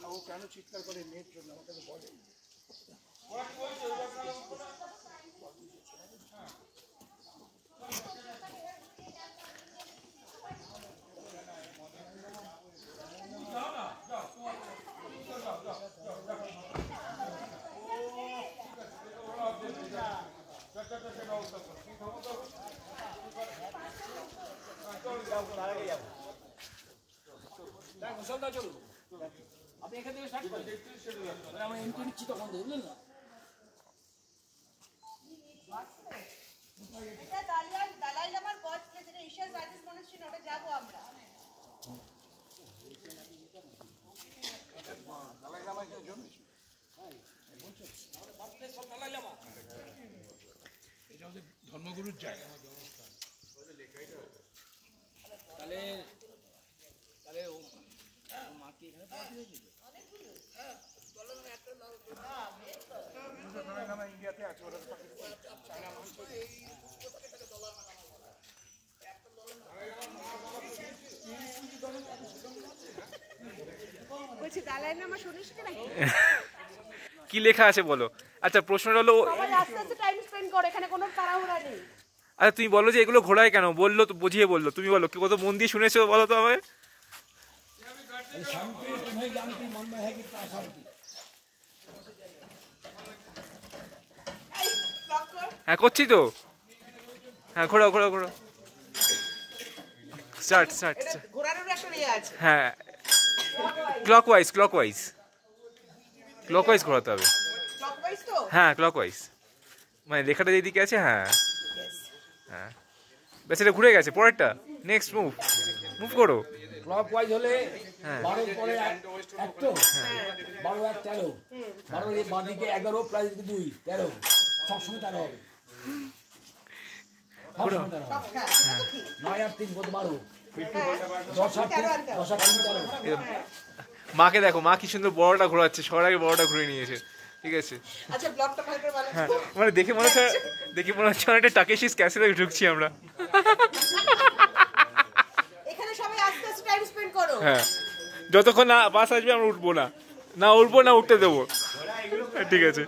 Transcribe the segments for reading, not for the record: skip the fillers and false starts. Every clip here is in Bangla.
ও কেন চিৎকার করে মেয়ের জন্য আমাকে তো বলে আপনি এখান থেকে স্টার্ট করেন আমরা এন্ট্রি নিচ্ছি তখন বুঝলেন না এটা দালাই লামার বার্থ প্লেস এটা ইশাস রাজেশ মনেস্ট্রি ওটা যাব আমরা দালাই লামা কি জন্মেছে দালাই লামা এটা হচ্ছে ধর্মগুরুর জায়গা তাহলে তাহলে ও মা কি এখানে পড়াতে হয়েছিল ইন্ডিয়াতে আছে ওরা চায়না মানুষ বলছি দালাই লামা শুনিস কি নাকি কি লেখা আছে বলো আচ্ছা প্রশ্নটা হলো সবাই আস্তে আস্তে টাইম স্পেন্ড করে এখানে কোনো তাড়াহুড়া নেই আচ্ছা তুমি বলো যে এগুলো ঘোড়ায় কেন বললো তো বুঝিয়ে বললো তুমি বলো কি কত মন দিয়ে শুনেছো বলো তো আমায় হ্যাঁ করছি তো হ্যাঁ ঘোরাও ঘোরাও ঘোরাও স্টার্ট স্টার্ট ঘোরানোর একটা ইয়ে আছে হ্যাঁ ক্লকওয়াইজ ক্লকওয়াইজ ক্লকওয়াইজ ঘোরাতে হবে ক্লকওয়াইজ তো হ্যাঁ ক্লকওয়াইজ মানে লেখাটা যেদিকে আছে হ্যাঁ হ্যাঁ ব্যাস এটা ঘুরে গেছে পরেরটা নেক্সট মুভ মুভ করো ক্লকওয়াইজ হলে হ্যাঁ 12 পরে এক তো 12 এক 13 12 এর বাঁদিকে 11 প্লাস 2 13 সবসময় 13 হবে ঘুরো 9 আর 3 কত 12 10 আর 3 10 আর 3 13 মাকে দেখো মা কি সুন্দর বড়টা ঘোরাচ্ছে সবার আগে বড়টা ঘুরে নিয়েছে ঠিক আছে আচ্ছা ব্লগটা ভালো করে বানাও হ্যাঁ মানে দেখে মনে হচ্ছে অনেকটা টাকেশিস ক্যাসেলে ঢুকছি আমরা এখানে সবাই আস্তে আস্তে টাইম স্পেন্ড করো হ্যাঁ যতক্ষণ না বাস আসবে আমরা উঠবো না না উঠবো না উঠতে দেবো ঠিক আছে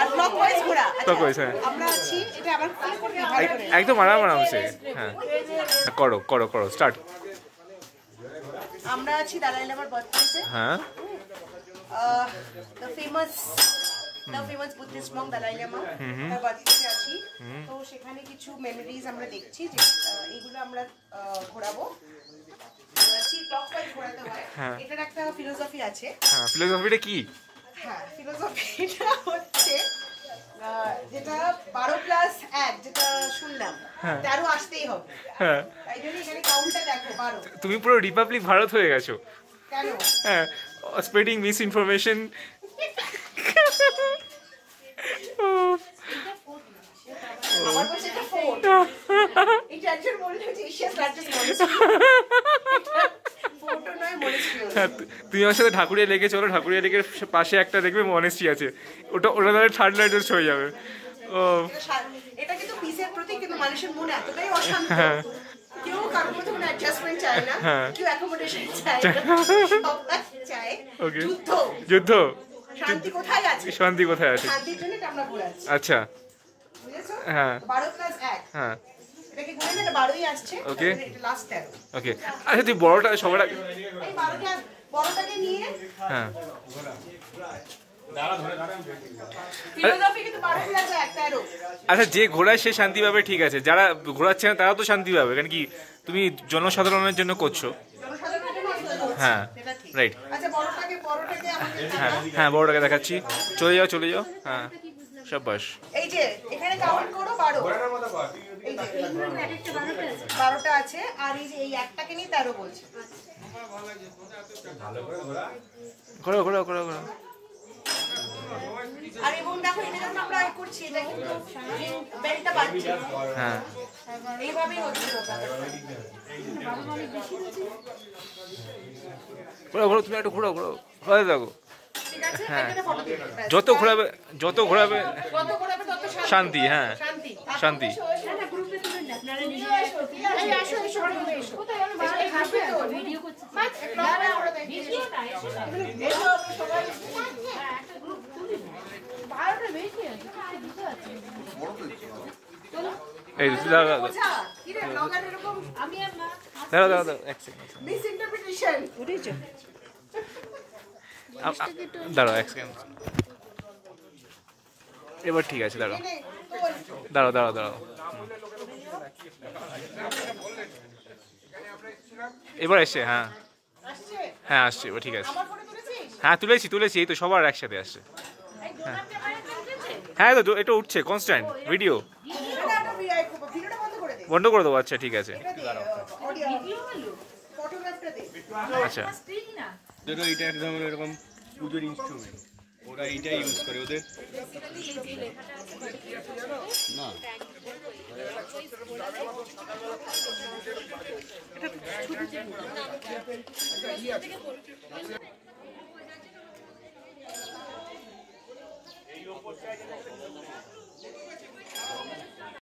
আর ক্লকওয়াইজ ঘোরা Clockwise, হ্যাঁ। আমরা আছি এটা আবার ফলো করতে ভালো করে একদম আরামসে হ্যাঁ করো করো করো স্টার্ট আমরা আছি দালাই লামার বার্থ প্লেসে হ্যাঁ the famous Buddhist monk Dalai Lama তার বাড়িতে আছি তো সেখানে কিছু মেমোরিজ আমরা দেখছি যে এইগুলো আমরা ঘোরাবো ক্লকওয়াইজ ঘোরাতে হয় হ্যাঁ। এটার একটা ফিলোসফি আছে হ্যাঁ ফিলোসফিটা কি হ্যাঁ ফিলোসফিটা হচ্ছে যেটা 12 প্লাস 1 যেটা শুনলাম 13 আসতেই হবে হ্যাঁ তাই জন্য এখানে কাউন্টটা দেখো 12 তুমি পুরো রিপাবলিক ভারত হয়ে গেছো কেন হ্যাঁ স্প্রেডিং মিস ইনফরমেশন আমার কাছে এটা ফোন এটা একজন বললো যে ইশাস রাজেশ মনেস্ট্রি ফটো নয় মনেস্ট্রি তুমি আমার সাথে ঠাকুরিয়া লেগে চলো ঠাকুরিয়া লেগের পাশে একটা দেখবে মনেস্ট্রি আছে ওটা তাহলে থার্ড লাইটার্স হয়ে যাবে ও এটা কিন্তু পিসের প্রতি কিন্তু মানুষের মন এতটাই অশান্ত কেউ কারোর মধ্যে কোনো অ্যাডজাস্টমেন্ট চায় না কেউ অ্যাকোমোডেশন চায় না সবাই চায় যুদ্ধ যুদ্ধ শান্তি কোথায় আছে শান্তি কোথায় আছে শান্তির জন্য এটা আমরা ঘুরে আছি আচ্ছা বুঝেছো হ্যাঁ 12 প্লাস 1 হ্যাঁ এটাকে ঘুরে না 12ই আসছে ওকে এটা লাস্ট 13 ওকে আচ্ছা তুই বড়টা সবার আগে এই 12টা বড়টাকে নিয়ে হ্যাঁ ফিলোসফি কিন্তু 12 প্লাস 1 13 আচ্ছা যে ঘোরায় সে শান্তি পাবে ঠিক আছে যারা ঘোরাচ্ছে না তারা তো শান্তি পাবে কারণ কি তুমি জনসাধারণের জন্য করছো হ্যাঁ রাইট আচ্ছা বড়টাকে আমাকে হ্যাঁ হ্যাঁ বড়টাকে দেখাচ্ছি চলে যাও হ্যাঁ সব বাস এই যে এখানে কাউন্ট করো 12 এই যে 12টা আছে আর এই যে এই একটাকে নিয়ে 13 বলছে ঘোরো আর এবং দেখো এটা যখন আমরা করছি এটা কিন্তু বেলটা বাজছে হ্যাঁ এইভাবেই হচ্ছে ঘোরো তুমি একটু ঘোরো ঘোরাতে থাকো ঠিক আছে এখানে ফটো দিতে যত ঘোরাবে কত ঘোরাবে তত শান্তি হ্যাঁ শান্তি না গ্রুপে তুলেন না আপনারা নিজে আসো কোথায় আমি ভিডিও করছি ভিডিওটা এসে এই দাঁড়াও দাঁড়াও বোঝা কি রে ব্লগার এরকম দাঁড়াও দাঁড়াও দাঁড়াও, এক সেকেন্ড মিস ইন্টারপ্রিটেশন বুঝেছো দাঁড়াও এক সেকেন্ড। এবার ঠিক আছে, দাঁড়াও দাঁড়াও দাঁড়াও দাঁড়াও, এবার এসছে। হ্যাঁ আসছে হ্যাঁ আসছে, এবার ঠিক আছে। আমার ফটো তুলেছিস হ্যাঁ তুলেছি তুলেছি, এই তো সবার একসাথে আসছে। হ্যাঁ তো এটা উঠছে কনস্ট্যান্ট ভিডিও। ভিডিওটা বন্ধ করে দে বন্ধ করে দেবো, আচ্ছা ঠিক আছে। অডিও ফটোগ্রাফটা দে আচ্ছা ওদেরও এটা এক ধরনের এরকম পুজোর ইনস্ট্রুমেন্ট, ওরা এইটাই ইউজ করে ওদের। না